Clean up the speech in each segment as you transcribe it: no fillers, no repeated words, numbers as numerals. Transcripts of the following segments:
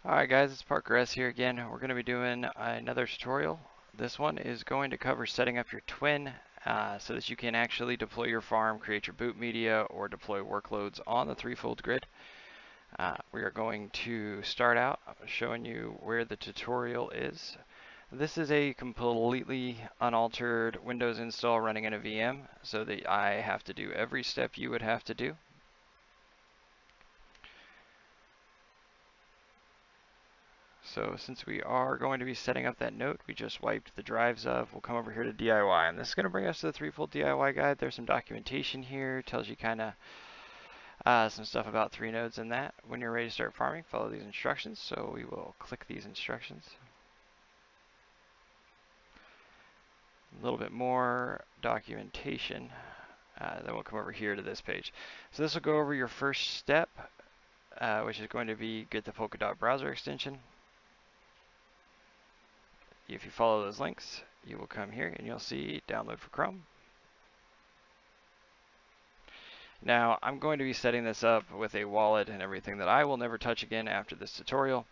Alright guys, it's Parker S here again. We're going to be doing another tutorial. This one is going to cover setting up your twin so that you can actually deploy your farm, create your boot media, or deploy workloads on the Threefold grid. We are going to start out showing you where the tutorial is. This is a completely unaltered Windows install running in a VM, so that I have to do every step you would have to do. So since we are going to be setting up that note we just wiped the drives of, we'll come over here to DIY. And this is going to bring us to the Threefold DIY guide. There's some documentation here, tells you kind of some stuff about 3 nodes in that. When you're ready to start farming, follow these instructions. So we will click these instructions. A little bit more documentation. Then we'll come over here to this page. So this will go over your first step, which is going to be get the Polkadot browser extension. If you follow those links, you will come here and you'll see download for Chrome. Now, I'm going to be setting this up with a wallet and everything that I will never touch again after this tutorial.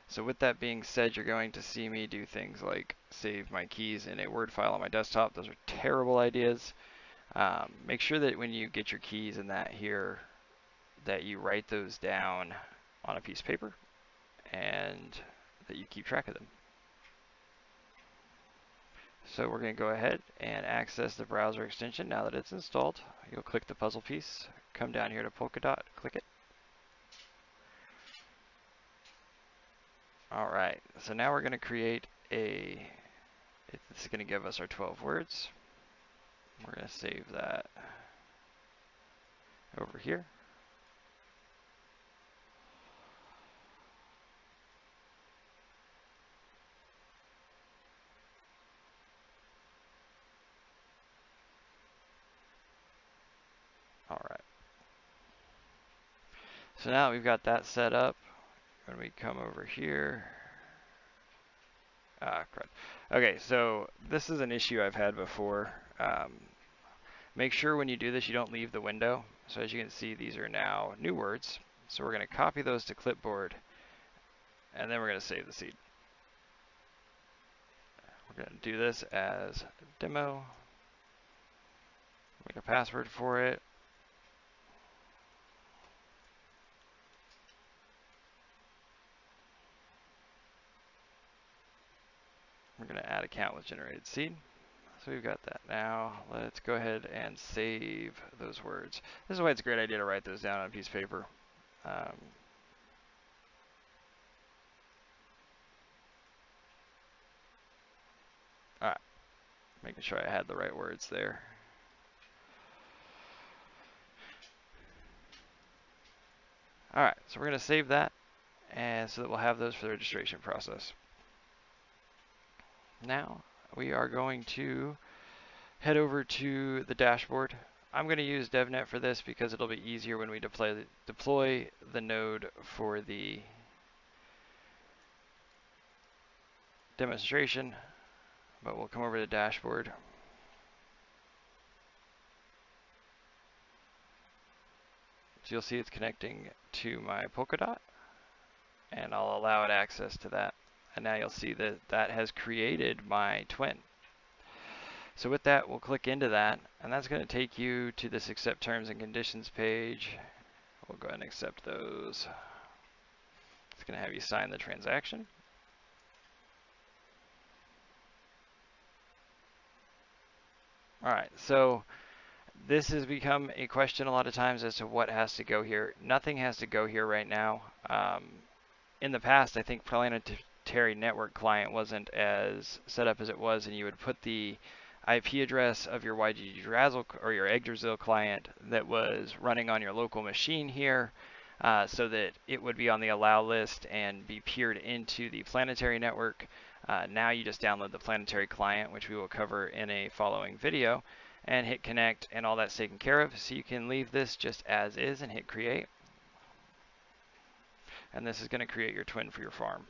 So with that being said, you're going to see me do things like save my keys in a Word file on my desktop. Those are terrible ideas. Make sure that when you get your keys in that here, that you write those down on a piece of paper and that you keep track of them. So we're going to go ahead and access the browser extension now that it's installed. You'll click the puzzle piece, come down here to Polkadot, click it. Alright, so now we're going to create this is going to give us our 12 words. We're going to save that over here. Alright. So now we've got that set up. When we come over here, crud. Okay, so this is an issue I've had before. Make sure when you do this you don't leave the window. So as you can see, these are now new words. So we're going to copy those to clipboard, and then we're going to save the seed. We're going to do this as demo. Make a password for it. We're going to add account with generated seed. So we've got that. Now let's go ahead and save those words. This is why it's a great idea to write those down on a piece of paper. Alright, making sure I had the right words there. Alright, so we're going to save that, and so that we'll have those for the registration process. Now we are going to head over to the dashboard. I'm going to use DevNet for this because it'll be easier when we deploy the node for the demonstration, but we'll come over to the dashboard. So you'll see it's connecting to my Polkadot, and I'll allow it access to that. And now you'll see that that has created my twin. So with that, we'll click into that, and that's going to take you to this accept terms and conditions page. We'll go ahead and accept those. It's going to have you sign the transaction. All right, so this has become a question a lot of times as to what has to go here. Nothing has to go here right now. In the past, I think planetary network client wasn't as set up as it was, and you would put the IP address of your YGG or your Yggdrasil client that was running on your local machine here, so that it would be on the allow list and be peered into the planetary network. Now you just download the planetary client, which we will cover in a following video, and hit connect, and all that's taken care of. So you can leave this just as is and hit create. And this is going to create your twin for your farm.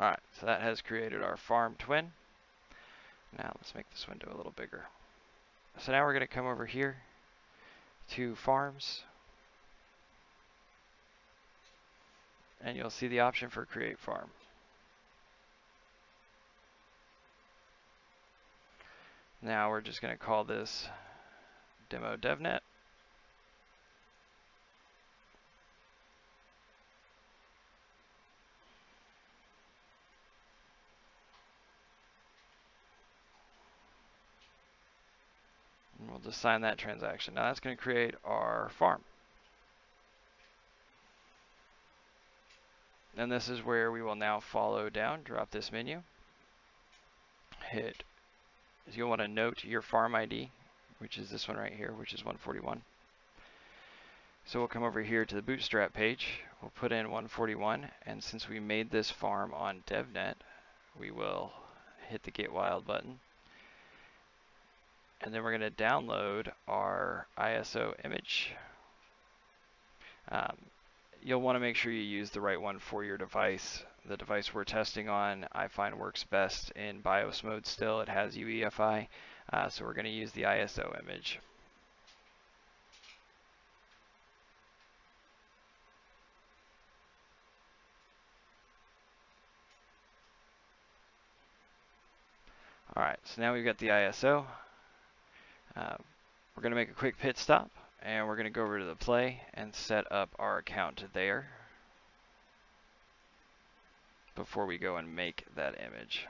Alright, so that has created our farm twin. Now let's make this window a little bigger. So now we're going to come over here to farms, and you'll see the option for create farm. Now we're just going to call this demo devnet. And we'll just sign that transaction. Now that's going to create our farm. And this is where we will now follow down, drop this menu, hit, you'll want to note your farm ID, which is this one right here, which is 141. So we'll come over here to the Bootstrap page, we'll put in 141, and since we made this farm on DevNet, we will hit the Get Wild button. And then we're going to download our ISO image. You'll want to make sure you use the right one for your device. The device we're testing on, I find works best in BIOS mode still. It has UEFI, so we're going to use the ISO image. Alright, so now we've got the ISO. We're going to make a quick pit stop, and we're going to go over to the play and set up our account there before we go and make that image.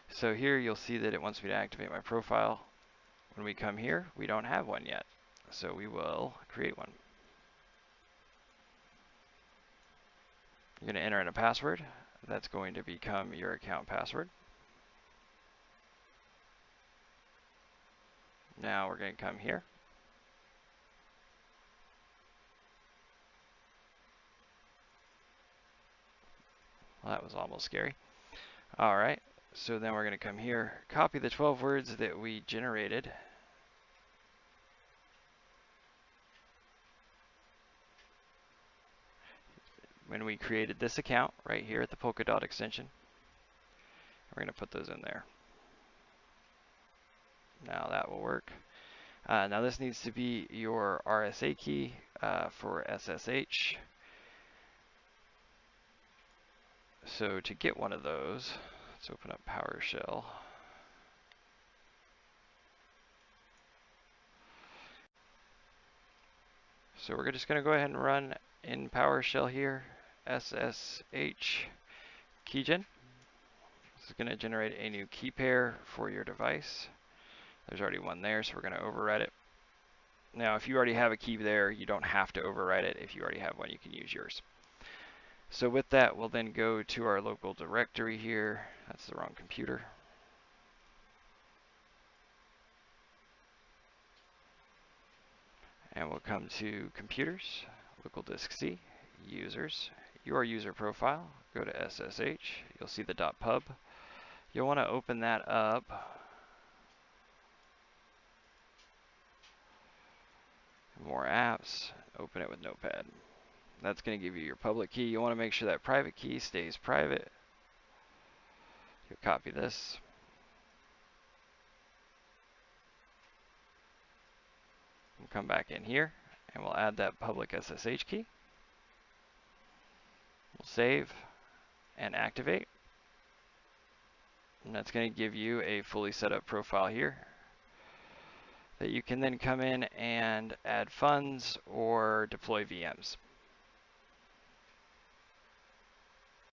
So here you'll see that it wants me to activate my profile. When we come here, we don't have one yet, so we will create one. You're going to enter in a password. That's going to become your account password. Now we're going to come here. Well, that was almost scary. All right, so then we're going to come here, copy the 12 words that we generated. When we created this account right here at the Polkadot extension. We're going to put those in there. Now that will work. Now this needs to be your RSA key for SSH. So to get one of those, let's open up PowerShell. So we're just going to go ahead and run in PowerShell here, SSH keygen. This is going to generate a new key pair for your device. There's already one there, so we're going to override it. Now, if you already have a key there, you don't have to override it. If you already have one, you can use yours. So with that, we'll then go to our local directory here. That's the wrong computer. And we'll come to computers, local disk C, users, your user profile, go to SSH, you'll see the .pub. You'll want to open that up. More apps, open it with Notepad. That's going to give you your public key. You want to make sure that private key stays private. You'll copy this. We'll come back in here and we'll add that public SSH key. We'll save and activate. And that's going to give you a fully set up profile here that you can then come in and add funds or deploy VMs.